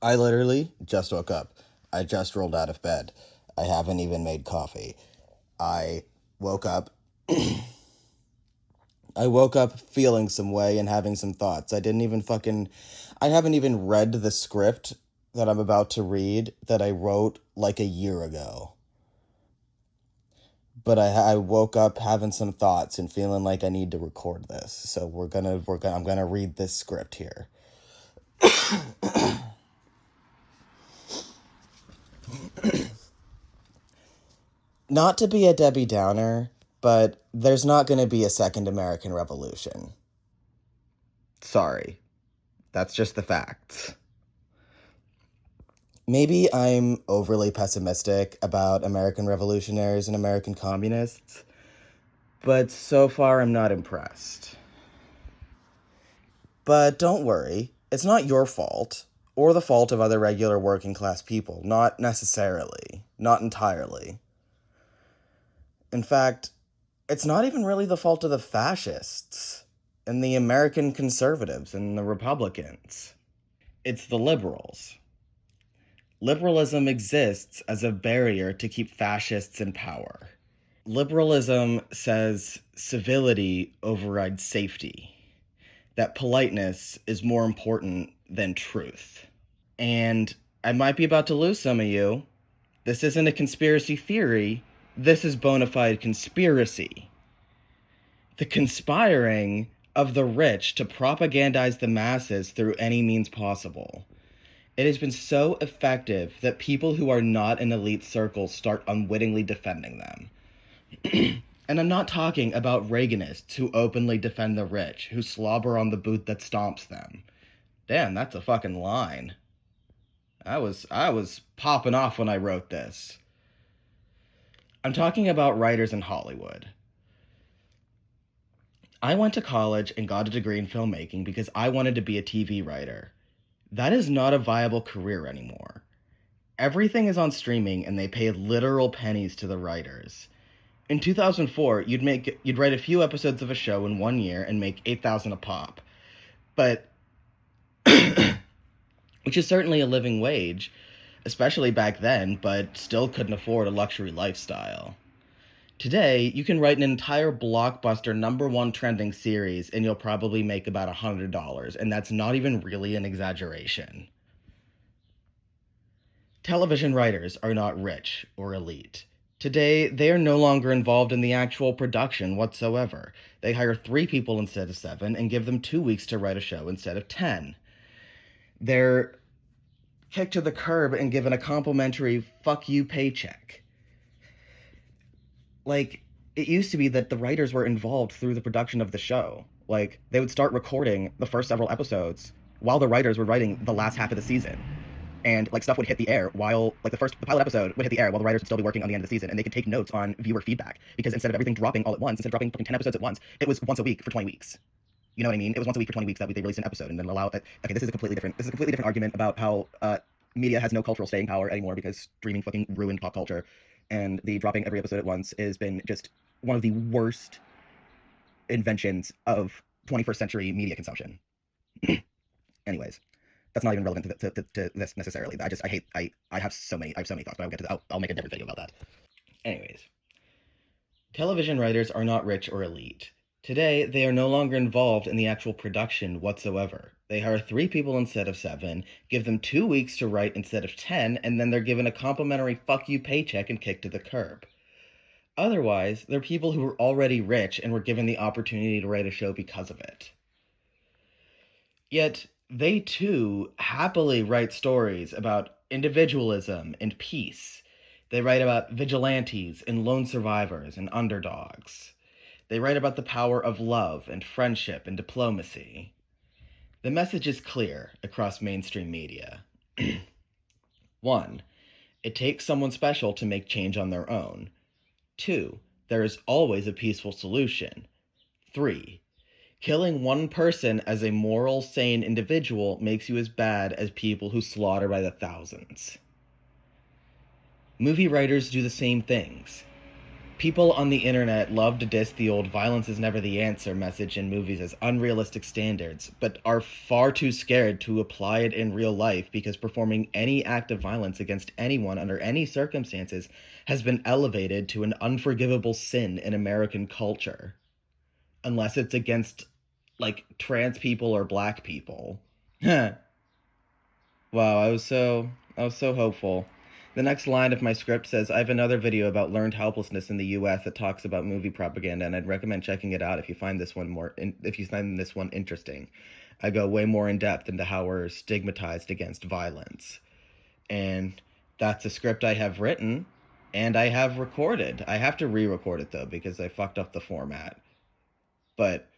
I literally just woke up. I just rolled out of bed. I haven't even made coffee. I woke up. I woke up feeling some way and having some thoughts. I haven't even read the script that I'm about to read that I wrote like a year ago. But I woke up having some thoughts and feeling like I need to record this. So I'm gonna read this script here. Not to be a Debbie Downer, but there's not going to be a second American Revolution. Sorry. That's just the facts. Maybe I'm overly pessimistic about American revolutionaries and American communists, but so far I'm not impressed. But don't worry, it's not your fault, or the fault of other regular working class people. Not necessarily. Not entirely. In fact, it's not even really the fault of the fascists and the American conservatives and the Republicans. It's the liberals. Liberalism exists as a barrier to keep fascists in power. Liberalism says civility overrides safety, that politeness is more important than truth. And I might be about to lose some of you. This isn't a conspiracy theory. This is bona fide conspiracy. The conspiring of the rich to propagandize the masses through any means possible. It has been so effective that people who are not in elite circles start unwittingly defending them. And I'm not talking about Reaganists who openly defend the rich, who slobber on the boot that stomps them. Damn, that's a fucking line. I was popping off when I wrote this. I'm talking about writers in Hollywood. I went to college and got a degree in filmmaking because I wanted to be a TV writer. That is not a viable career anymore. Everything is on streaming and they pay literal pennies to the writers. In 2004, you'd write a few episodes of a show in 1 year and make $8,000 a pop. But which is certainly a living wage, especially back then, but still couldn't afford a luxury lifestyle. Today, you can write an entire blockbuster #1 trending series and you'll probably make about $100, and that's not even really an exaggeration. Television writers are not rich or elite. Today, they are no longer involved in the actual production whatsoever. They hire 3 people instead of 7 and give them 2 weeks to write a show instead of 10. They're kicked to the curb and given a complimentary fuck you paycheck. Like, it used to be that the writers were involved through the production of the show. Like, they would start recording the first several episodes while the writers were writing the last half of the season. And, like, stuff would hit the air while, like, the pilot episode would hit the air while the writers would still be working on the end of the season, and they could take notes on viewer feedback, because instead of everything dropping all at once, instead of dropping fucking 10 episodes at once, it was once a week for 20 weeks. You know what I mean? It was once a week for 20 weeks that they released an episode, and then okay, this is a completely different argument about how media has no cultural staying power anymore because streaming fucking ruined pop culture, and the dropping every episode at once has been just one of the worst inventions of 21st century media consumption. Anyways, that's not even relevant to this necessarily. I have so many thoughts, but I'll make a different video about that. Anyways, television writers are not rich or elite. Today, they are no longer involved in the actual production whatsoever. They hire 3 people instead of 7, give them 2 weeks to write instead of 10, and then they're given a complimentary fuck you paycheck and kicked to the curb. Otherwise, they're people who were already rich and were given the opportunity to write a show because of it. Yet, they too happily write stories about individualism and peace. They write about vigilantes and lone survivors and underdogs. They write about the power of love and friendship and diplomacy. The message is clear across mainstream media. 1. It takes someone special to make change on their own. 2. There is always a peaceful solution. 3. Killing one person as a moral, sane individual makes you as bad as people who slaughter by the thousands. Movie writers do the same things. People on the internet love to diss the old violence is never the answer message in movies as unrealistic standards, but are far too scared to apply it in real life because performing any act of violence against anyone under any circumstances has been elevated to an unforgivable sin in American culture. Unless it's against, like, trans people or black people. Wow, I was so hopeful. The next line of my script says, I have another video about learned helplessness in the US that talks about movie propaganda, and I'd recommend checking it out if you find this one interesting. I go way more in depth into how we're stigmatized against violence. And that's a script I have written and I have recorded. I have to re-record it though because I fucked up the format. But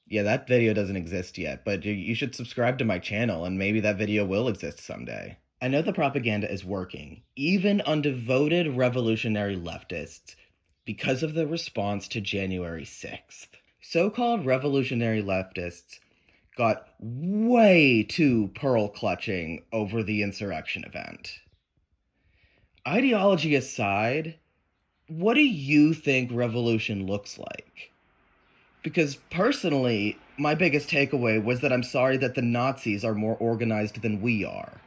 yeah, that video doesn't exist yet, but you should subscribe to my channel and maybe that video will exist someday. I know the propaganda is working, even on devoted revolutionary leftists, because of the response to January 6th. So-called revolutionary leftists got way too pearl-clutching over the insurrection event. Ideology aside, what do you think revolution looks like? Because personally, my biggest takeaway was that I'm sorry that the Nazis are more organized than we are.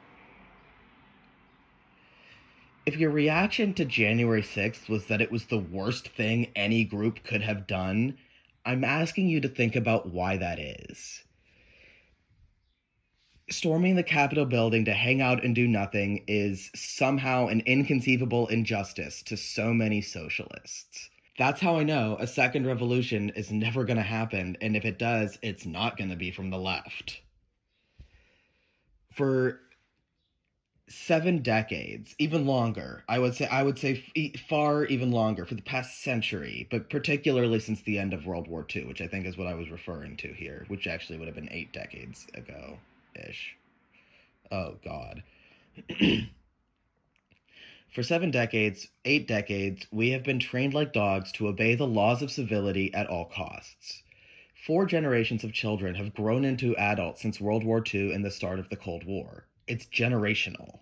If your reaction to January 6th was that it was the worst thing any group could have done, I'm asking you to think about why that is. Storming the Capitol building to hang out and do nothing is somehow an inconceivable injustice to so many socialists. That's how I know a second revolution is never going to happen, and if it does, it's not going to be from the left. For 7 decades, even longer, I would say far even longer, for the past century, but particularly since the end of World War II, which I think is what I was referring to here, which actually would have been 8 decades ago-ish. Oh, God. For 7 decades, 8 decades, we have been trained like dogs to obey the laws of civility at all costs. 4 generations of children have grown into adults since World War II and the start of the Cold War. It's generational.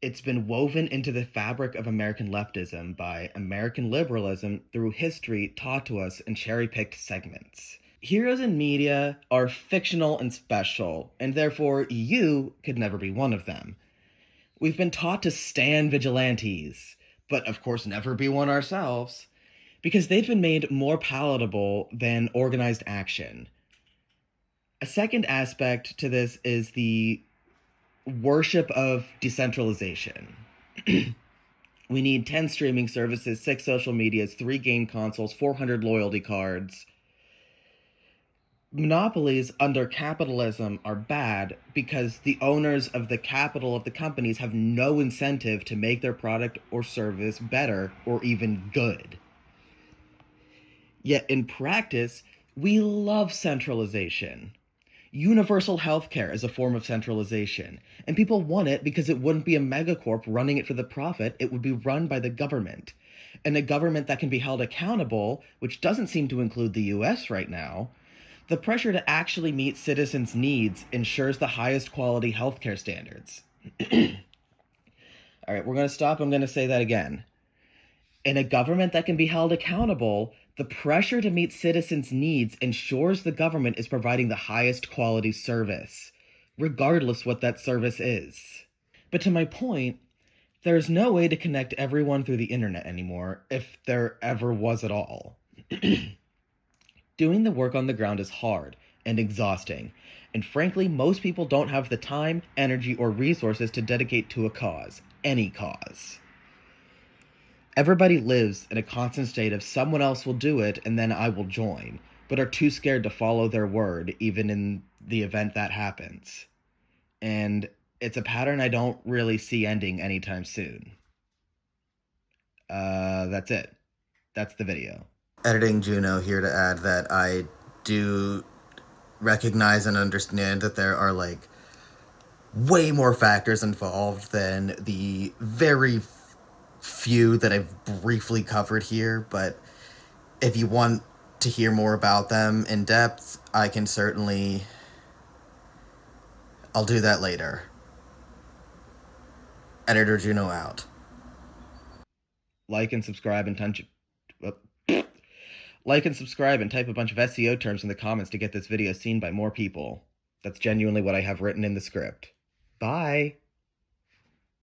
It's been woven into the fabric of American leftism by American liberalism through history taught to us in cherry-picked segments. Heroes in media are fictional and special, and therefore you could never be one of them. We've been taught to stan vigilantes, but of course never be one ourselves, because they've been made more palatable than organized action. A second aspect to this is the worship of decentralization. We need 10 streaming services, 6 social medias, 3 game consoles, 400 loyalty cards. Monopolies under capitalism are bad because the owners of the capital of the companies have no incentive to make their product or service better or even good. Yet in practice, we love centralization. Universal healthcare is a form of centralization, and people want it because it wouldn't be a megacorp running it for the profit, it would be run by the government. And a government that can be held accountable, which doesn't seem to include the US right now. The pressure to actually meet citizens' needs ensures the highest quality healthcare standards. All right, we're going to stop. I'm going to say that again. In a government that can be held accountable, the pressure to meet citizens' needs ensures the government is providing the highest quality service, regardless what that service is. But to my point, there's no way to connect everyone through the internet anymore, if there ever was at all. Doing the work on the ground is hard and exhausting, and frankly, most people don't have the time, energy, or resources to dedicate to a cause, any cause. Everybody lives in a constant state of someone else will do it and then I will join, but are too scared to follow their word even in the event that happens. And it's a pattern I don't really see ending anytime soon. That's it. That's the video. Editing Juno here to add that I do recognize and understand that there are, like, way more factors involved than the very few that I've briefly covered here, but if you want to hear more about them in depth, I'll do that later. Editor Juno out. Like and subscribe and like and subscribe and type a bunch of SEO terms in the comments to get this video seen by more people. That's genuinely what I have written in the script. Bye!